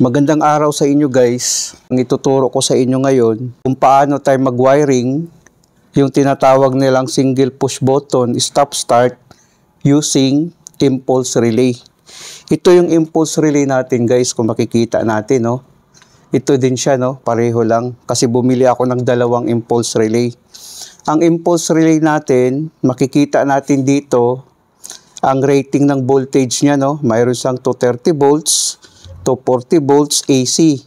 Magandang araw sa inyo guys. Ang ituturo ko sa inyo ngayon kung paano tayo mag-wiring yung tinatawag nilang single push button stop start using impulse relay. Ito yung impulse relay natin guys, kung makikita natin, no. Ito din siya, no, pareho lang kasi bumili ako ng dalawang impulse relay. Ang impulse relay natin, makikita natin dito ang rating ng voltage niya, no. Mayroon siyang 230 volts, 240 volts AC.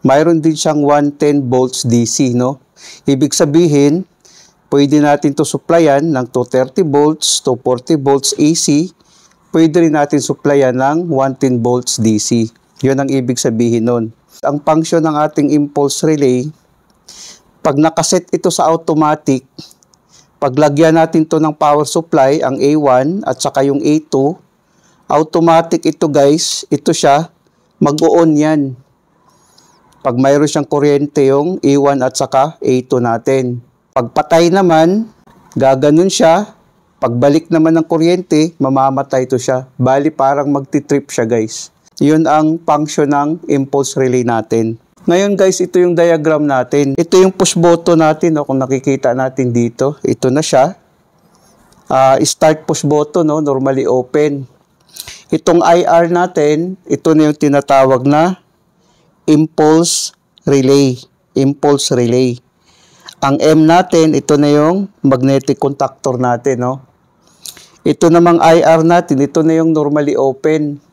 Mayroon din siyang 110 volts DC, no. Ibig sabihin, pwede natin to supplyan ng 230 volts, 240 volts AC. Pwede rin natin supplyan ng 110 volts DC. Yun ang ibig sabihin nun. Ang function ng ating impulse relay, pag nakaset ito sa automatic, paglagyan natin to ng power supply, ang A1 at saka yung A2, automatic ito guys, ito siya, mag-on yan. Pag mayroon siyang kuryente yung A1 at saka A2 natin. Pag patay naman, gaganon siya. Pagbalik naman ng kuryente, mamamatay to siya. Bali parang magti-trip siya guys. Yun ang function ng impulse relay natin. Ngayon guys, ito yung diagram natin. Ito yung push button natin, no? Kung nakikita natin dito, ito na siya. Start push button, no? Normally open. Itong IR natin, ito na yung tinatawag na impulse relay. Impulse relay. Ang M natin, ito na yung magnetic contactor natin, no? Ito namang IR natin, ito na yung normally open.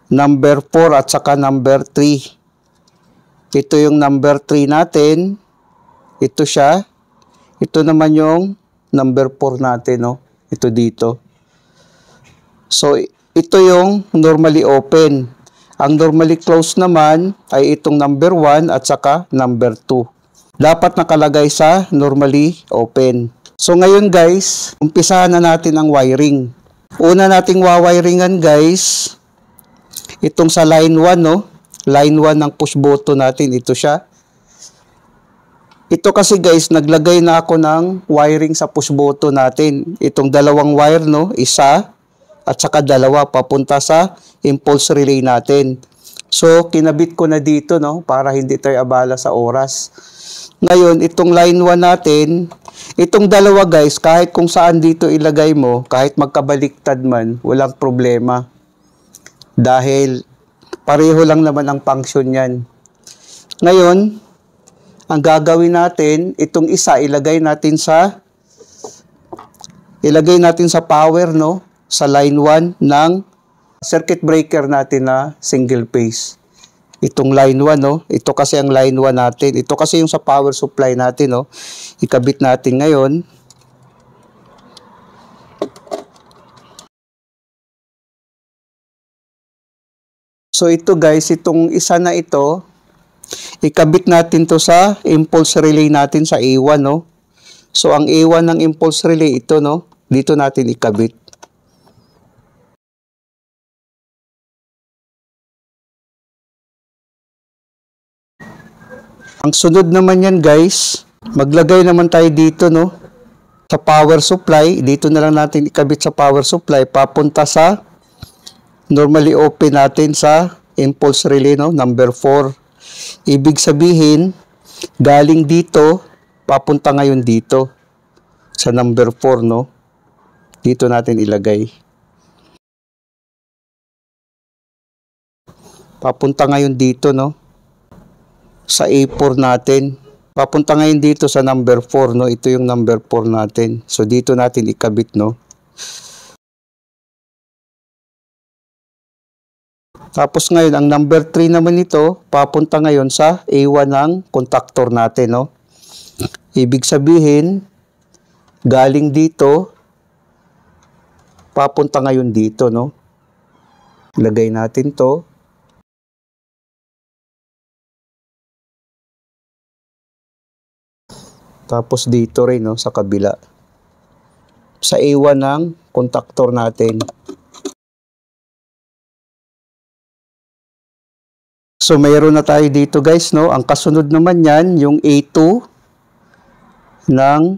Number 4 at saka number 3. Ito yung number 3 natin. Ito siya. Ito naman yung number 4 natin, no? Ito dito. So, ito yung normally open. Ang normally closed naman ay itong number 1 at saka number 2. Dapat nakalagay sa normally open. So ngayon guys, umpisahan na natin ang wiring. Una nating wawiringan guys, itong sa line 1, no? Line 1 ng push button natin, ito siya. Ito kasi guys, naglagay na ako ng wiring sa push button natin. Itong dalawang wire, no? Isa at saka dalawa papunta sa impulse relay natin. So, kinabit ko na dito, no, para hindi tayo abala sa oras. Ngayon, itong line 1 natin, itong dalawa guys, kahit kung saan dito ilagay mo, kahit magkabaliktad man, walang problema. Dahil pareho lang naman ang function yan. Ngayon, ang gagawin natin, itong isa ilagay natin sa power, no, sa line 1 ng circuit breaker natin na single phase. Itong line 1, no? Ito kasi ang line 1 natin. Ito kasi yung sa power supply natin, no? Ikabit natin ngayon. So ito guys, itong isa na ito, ikabit natin to sa impulse relay natin sa A1, no? So ang A1 ng impulse relay ito, no? Dito natin ikabit. Ang sunod naman yan guys, maglagay naman tayo dito, no, sa power supply. Dito na lang natin ikabit sa power supply papunta sa normally open natin sa impulse relay, no, number 4. Ibig sabihin, galing dito, papunta ngayon dito sa number 4, no. Dito natin ilagay. Papunta ngayon dito, no, sa A4 natin. Papunta ngayon dito sa number 4, no? Ito yung number 4 natin. So, dito natin ikabit, no? Tapos ngayon, ang number 3 naman ito, papunta ngayon sa A1 ng contactor natin, no? Ibig sabihin, galing dito, papunta ngayon dito, no? Lagay natin to. Tapos dito rin, no, sa kabila. Sa A1 ng contactor natin. So, mayroon na tayo dito guys, no. Ang kasunod naman yan, yung A2 ng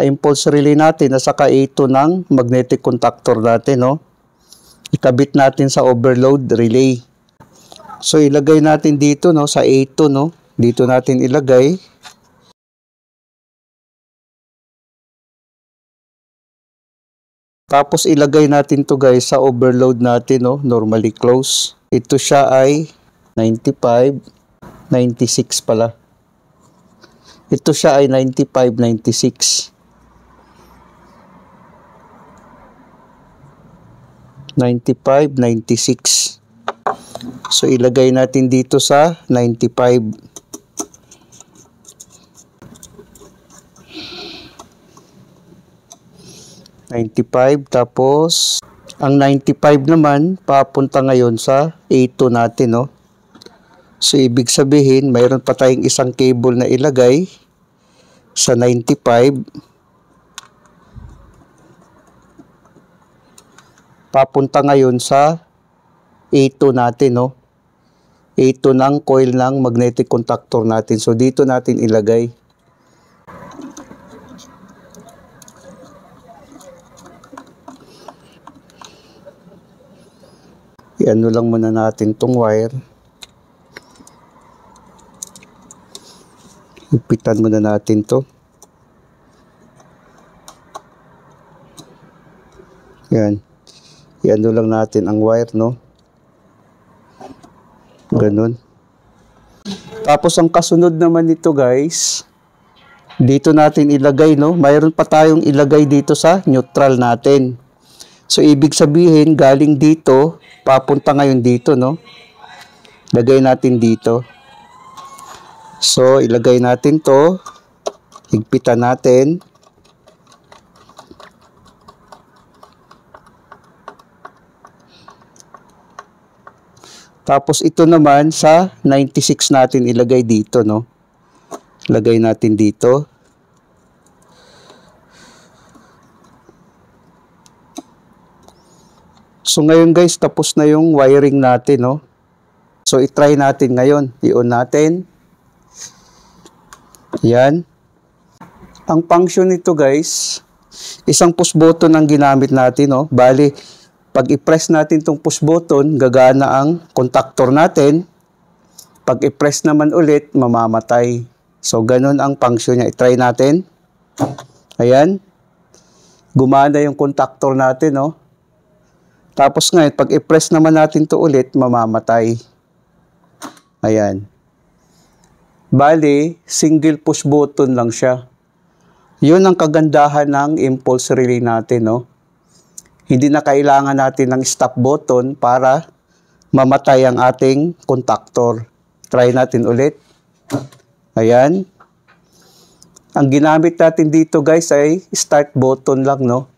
impulse relay natin at saka A2 ng magnetic contactor natin, no. Ikabit natin sa overload relay. So, ilagay natin dito, no, sa A2, no. Dito natin ilagay. Tapos ilagay natin to guys sa overload natin, no, normally close. Ito siya ay 95, 96 pala. Ito siya ay 95, 96. 95, 96. So ilagay natin dito sa 95. Tapos ang 95 naman papunta ngayon sa A2 natin, no. So ibig sabihin mayroon pa tayong isang cable na ilagay sa 95 papunta ngayon sa A2 natin, no. A2 ng coil ng magnetic contactor natin. So dito natin ilagay. I-ano lang muna natin tong wire. Ipitan muna natin to. Yan. I-ano lang natin ang wire, no. Ganun. Tapos ang kasunod naman nito guys, dito natin ilagay, no. Mayroon pa tayong ilagay dito sa neutral natin. So, ibig sabihin, galing dito, papunta ngayon dito, no? Lagay natin dito. So, ilagay natin to. Higpitan natin. Tapos, ito naman sa 96 natin ilagay dito, no? Lagay natin dito. So ngayon guys, tapos na yung wiring natin, no. So i-try natin ngayon. I-on natin. Yan. Ang function nito guys, isang push button ang ginamit natin, no. Bali, pag i-press natin tong push button, gagana ang contactor natin. Pag i-press naman ulit, mamamatay. So ganun ang function niya. I-try natin. Ayan. Gumana yung contactor natin, no. Tapos ngayon, pag i-press naman natin to ulit, mamamatay. Ayan. Bali, single push button lang siya. Yun ang kagandahan ng impulse relay natin, no? Hindi na kailangan natin ng stop button para mamatay ang ating contactor. Try natin ulit. Ayan. Ang ginamit natin dito guys ay start button lang, no?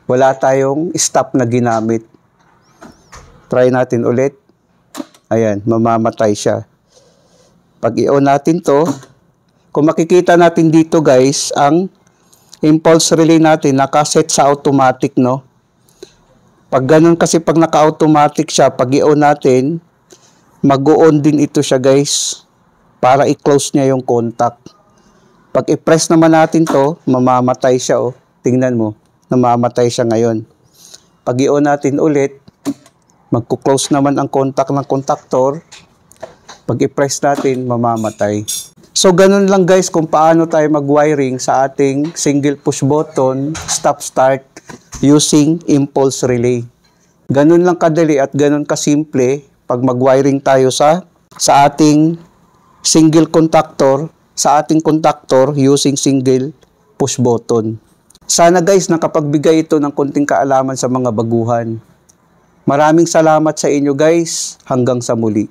Wala tayong stop na ginamit. Try natin ulit. Ayan, mamamatay siya. Pag i-on natin to, kung makikita natin dito guys, ang impulse relay natin nakaset sa automatic, no? Pag ganun kasi pag naka-automatic siya, pag i-on natin, mag-on din ito siya guys, para i-close niya yung contact. Pag i-press naman natin to, mamamatay siya, oh. Tingnan mo. Namamatay siya ngayon. Pag i-on natin ulit, magko-close naman ang contact ng contactor. Pag i-press natin, mamamatay. So, ganun lang guys kung paano tayo mag-wiring sa ating single push button stop-start using impulse relay. Ganun lang kadali at ganun kasimple pag mag-wiring tayo sa ating single contactor, sa ating contactor using single push button. Sana guys nakapagbigay ito ng konting kaalaman sa mga baguhan. Maraming salamat sa inyo guys. Hanggang sa muli.